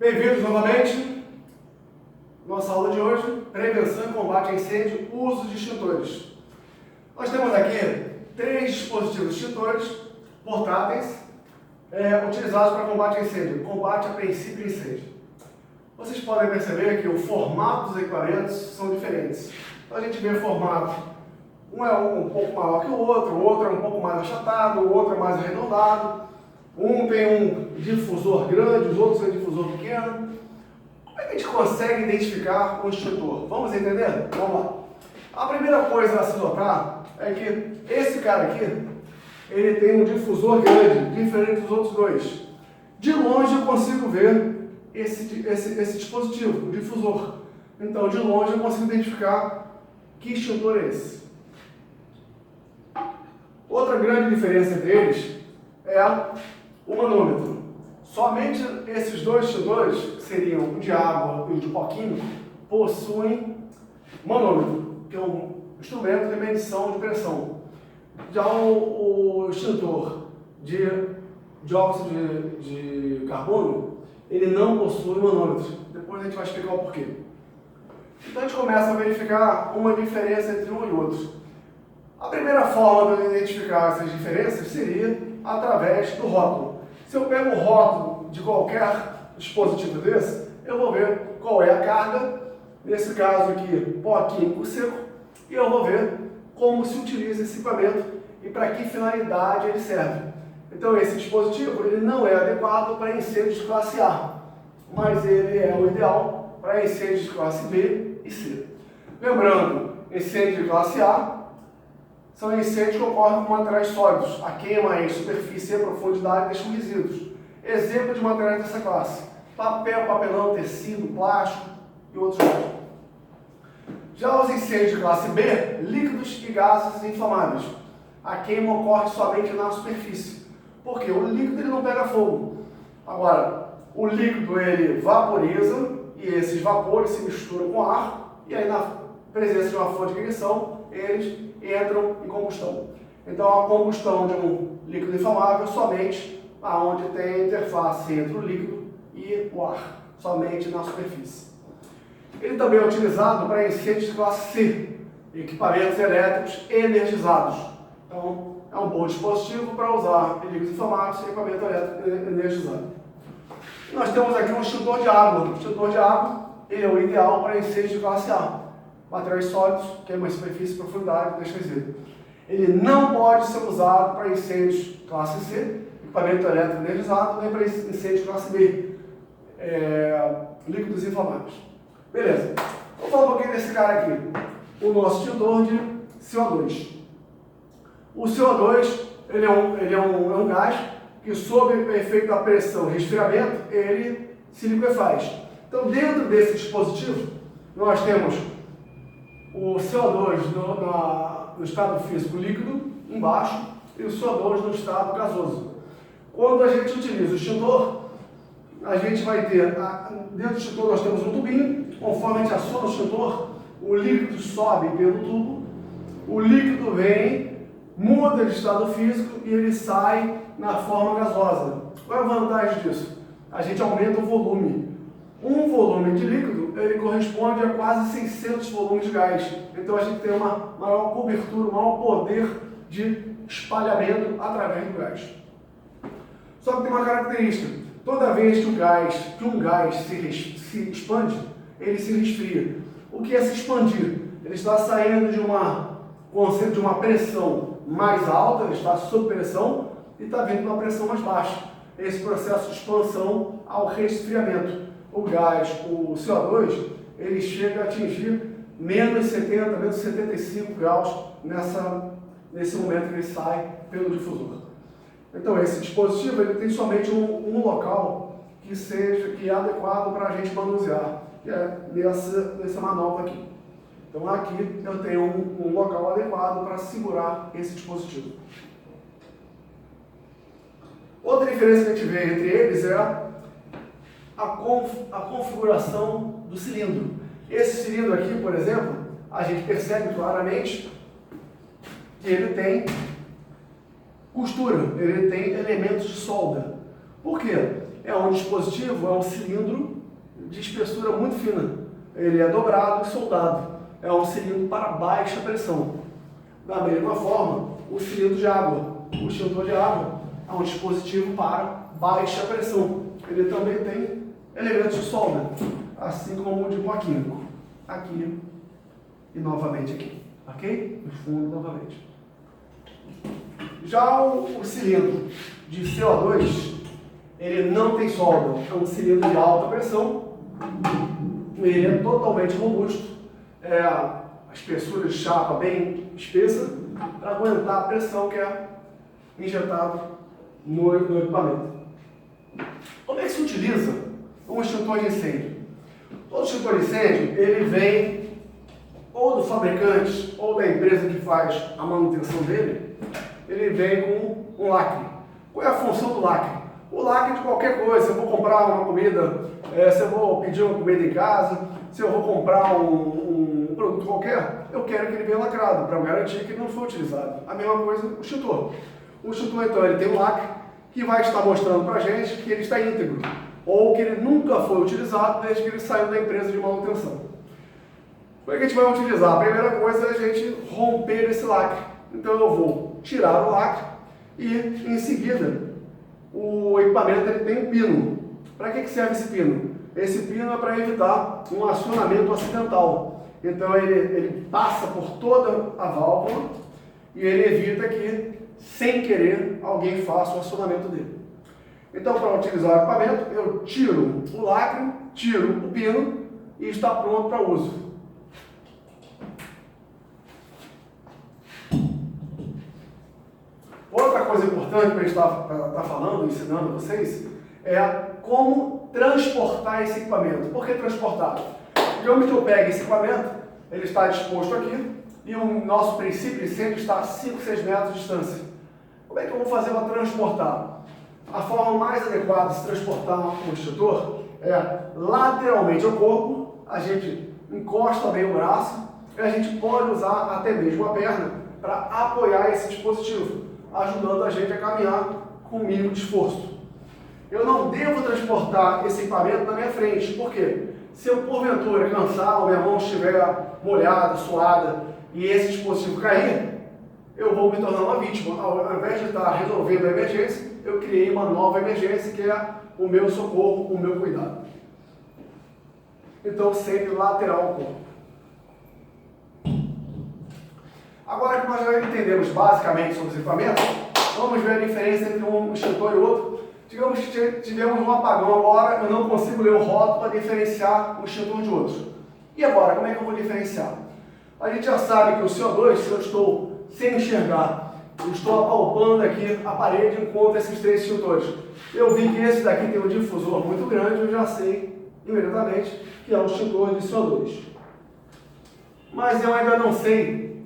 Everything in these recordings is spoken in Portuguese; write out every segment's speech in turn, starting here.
Bem-vindos novamente. Nossa aula de hoje, prevenção e combate a incêndio, uso de extintores. Nós temos aqui 3 dispositivos extintores portáteis utilizados para combate a incêndio, combate a princípio de incêndio. Vocês podem perceber que o formato dos equipamentos são diferentes. Então a gente vê o formato, um é um pouco maior que o outro é um pouco mais achatado, o outro é mais arredondado. Um tem um difusor grande, os outros têm um difusor pequeno. Como é que a gente consegue identificar um extintor? Vamos entender? Vamos lá. A primeira coisa a se notar é que esse cara aqui, ele tem um difusor grande, diferente dos outros dois. De longe eu consigo ver esse dispositivo, o difusor. Então, de longe eu consigo identificar que extintor é esse. Outra grande diferença entre eles é o manômetro. Somente esses dois extintores, que seriam o de água e o de pó químico, possuem manômetro, que é um instrumento de medição de pressão. Já o extintor de dióxido de carbono, ele não possui manômetro. Depois a gente vai explicar o porquê. Então a gente começa a verificar uma diferença entre um e outro. A primeira forma de eu identificar essas diferenças seria através do rótulo. Se eu pego o rótulo de qualquer dispositivo desse, eu vou ver qual é a carga, nesse caso aqui, pó químico seco, e eu vou ver como se utiliza esse equipamento e para que finalidade ele serve. Então esse dispositivo ele não é adequado para incêndios de classe A, mas ele é o ideal para incêndios de classe B e C. Lembrando, incêndio de classe A são incêndios que ocorrem com materiais sólidos. A queima em superfície e profundidade deixam resíduos. Exemplo de materiais dessa classe: papel, papelão, tecido, plástico e outros mais. Já os incêndios de classe B, líquidos e gases inflamáveis. A queima ocorre somente na superfície. Porque o líquido ele não pega fogo. Agora, o líquido ele vaporiza e esses vapores se misturam com ar e aí na presença de uma fonte de ignição, eles entram em combustão. Então, a combustão de um líquido inflamável somente aonde tem interface entre o líquido e o ar, somente na superfície. Ele também é utilizado para incêndios de classe C, equipamentos elétricos energizados. Então, é um bom dispositivo para usar em líquidos inflamáveis e equipamento elétrico energizado. E nós temos aqui um extintor de água. O extintor de água ele é o ideal para incêndios de classe A. Materiais sólidos, queima em superfície e profundidade, deixa resíduo. Ele não pode ser usado para incêndios classe C, equipamento elétrico energizado, nem para incêndios classe B, líquidos inflamáveis. Beleza. Vou falar um pouquinho desse cara aqui, o nosso extintor de CO2. O CO2 ele é um gás que, sob o efeito da pressão e resfriamento, ele se liquefaz. Então, dentro desse dispositivo, nós temos o CO2 no estado físico líquido, embaixo, e o CO2 no estado gasoso. Quando a gente utiliza o extintor, a gente vai ter, dentro do extintor nós temos um tubinho, conforme a gente aciona o extintor, o líquido sobe pelo tubo, o líquido vem, muda de estado físico e ele sai na forma gasosa. Qual é a vantagem disso? A gente aumenta o volume. Um volume de líquido, ele corresponde a quase 600 volumes de gás. Então a gente tem uma maior cobertura, um maior poder de espalhamento através do gás. Só que tem uma característica: toda vez que um gás se expande, ele se resfria. O que é se expandir? Ele está saindo de uma pressão mais alta, ele está sob pressão, e está vindo uma pressão mais baixa. Esse processo de expansão ao resfriamento. O gás, o CO2, ele chega a atingir menos 70, menos 75 graus nesse momento que ele sai pelo difusor. Então esse dispositivo ele tem somente um local que é adequado para a gente manusear, que é nessa manopla aqui. Então aqui eu tenho um local adequado para segurar esse dispositivo. Outra diferença que a gente vê entre eles é a configuração do cilindro. Esse cilindro aqui, por exemplo, a gente percebe claramente que ele tem costura, ele tem elementos de solda. Por quê? é um dispositivo, é um cilindro de espessura muito fina. Ele é dobrado e soldado. É um cilindro para baixa pressão. Da mesma forma, o cilindro de água, o extintor de água, é um dispositivo para baixa pressão. Ele também tem elementos de solda, assim como o de pó químico. Aqui e novamente aqui, ok? No fundo novamente. Já o cilindro de CO2, ele não tem solda, é um cilindro de alta pressão, ele é totalmente robusto, a espessura de chapa bem espessa, para aguentar a pressão que é injetada no equipamento. Como é que se utiliza um extintor de incêndio? Todo extintor de incêndio, ele vem ou do fabricante ou da empresa que faz a manutenção dele, ele vem com um lacre. Qual é a função do lacre? O lacre de qualquer coisa, se eu vou comprar uma comida, se eu vou pedir uma comida em casa, se eu vou comprar um produto qualquer, eu quero que ele venha lacrado, para garantir que ele não foi utilizado. A mesma coisa o extintor. O extintor, então, ele tem um lacre que vai estar mostrando para a gente que ele está íntegro, ou que ele nunca foi utilizado desde que ele saiu da empresa de manutenção. Como é que a gente vai utilizar? A primeira coisa é a gente romper esse lacre. Então eu vou tirar o lacre e, em seguida, o equipamento ele tem um pino. Para que serve esse pino? Esse pino é para evitar um acionamento acidental. Então ele passa por toda a válvula e ele evita que, sem querer, alguém faça o acionamento dele. Então, para utilizar o equipamento, eu tiro o lacre, tiro o pino e está pronto para uso. Outra coisa importante para a gente estar falando, ensinando a vocês, é como transportar esse equipamento. Por que transportar? Digamos que eu pegue esse equipamento, ele está disposto aqui, e o nosso princípio sempre está a 5, 6 metros de distância. Como é que eu vou fazer para transportar? A forma mais adequada de se transportar um extintor é lateralmente ao corpo, a gente encosta bem o braço, e a gente pode usar até mesmo a perna para apoiar esse dispositivo, ajudando a gente a caminhar com o mínimo de esforço. Eu não devo transportar esse equipamento na minha frente. Por quê? Se eu porventura cansar ou minha mão estiver molhada, suada e esse dispositivo cair, eu vou me tornar uma vítima. Ao invés de estar resolvendo a emergência, eu criei uma nova emergência que é o meu socorro, o meu cuidado. Então, sempre lateral ao corpo. Agora que nós já entendemos basicamente sobre os equipamentos, vamos ver a diferença entre um extintor e outro. Digamos que tivemos um apagão agora, eu não consigo ler o rótulo para diferenciar um extintor de outro. E agora, como é que eu vou diferenciar? A gente já sabe que o CO2, se eu estou sem enxergar, eu estou apalpando aqui a parede enquanto esses 3 extintores. Eu vi que esse daqui tem um difusor muito grande, eu já sei imediatamente que é um extintor de CO2. Mas eu ainda não sei,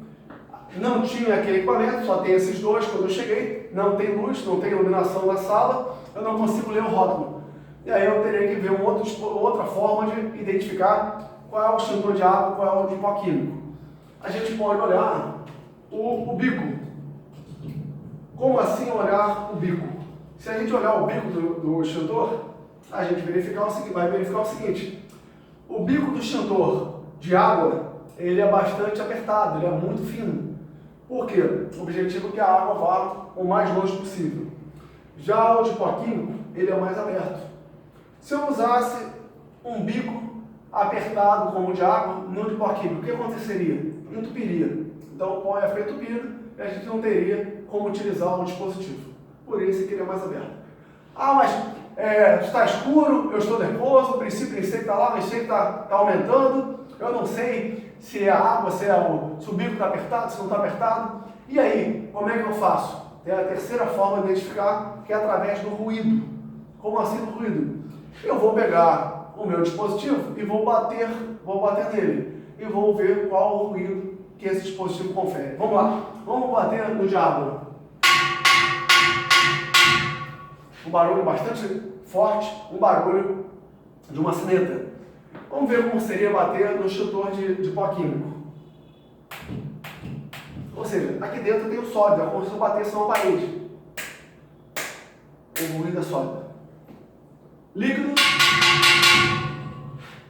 não tinha aquele equipamento, só tem esses dois quando eu cheguei, não tem luz, não tem iluminação na sala, eu não consigo ler o rótulo. E aí eu teria que ver outra forma de identificar qual é o extintor de água, qual é o de pó químico. A gente pode olhar o bico. Como assim olhar o bico? Se a gente olhar o bico do extintor, a gente vai verificar o seguinte: o bico do extintor de água, ele é bastante apertado, ele é muito fino. Por quê? O objetivo é que a água vá o mais longe possível. Já o de pó químico, ele é mais aberto. Se eu usasse um bico apertado como o de água, no de pó químico, o que aconteceria? Entupiria. Então o pó ia ficar entupido e a gente não teria como utilizar o dispositivo. Por isso que ele é mais aberto. Ah, mas está escuro, eu estou nervoso, o princípio de incêndio está lá, o incêndio está aumentando, eu não sei se é a água, se o bico está apertado, se não está apertado. E aí, como é que eu faço? Tem a terceira forma de identificar, que é através do ruído. Como assim do ruído? Eu vou pegar o meu dispositivo e vou bater nele. E vou ver qual o ruído que esse dispositivo confere. Vamos lá, vamos bater no de água. Um barulho bastante forte, um barulho de uma sineta. Vamos ver como seria bater no extintor de pó químico. Ou seja, aqui dentro tem o sólido, é como se eu batesse numa parede. O ruído é sólido. líquido,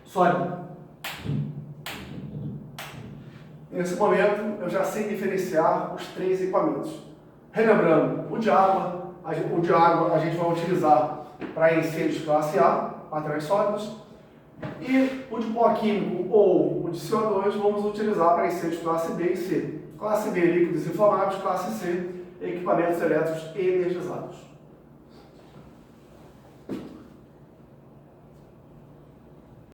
sólido. Nesse momento, eu já sei diferenciar os três equipamentos. Relembrando, o de água a gente vai utilizar para incêndios classe A, materiais sólidos, e o de pó químico ou o de CO2 vamos utilizar para incêndios classe B e C. Classe B, líquidos inflamáveis, classe C, equipamentos elétricos energizados.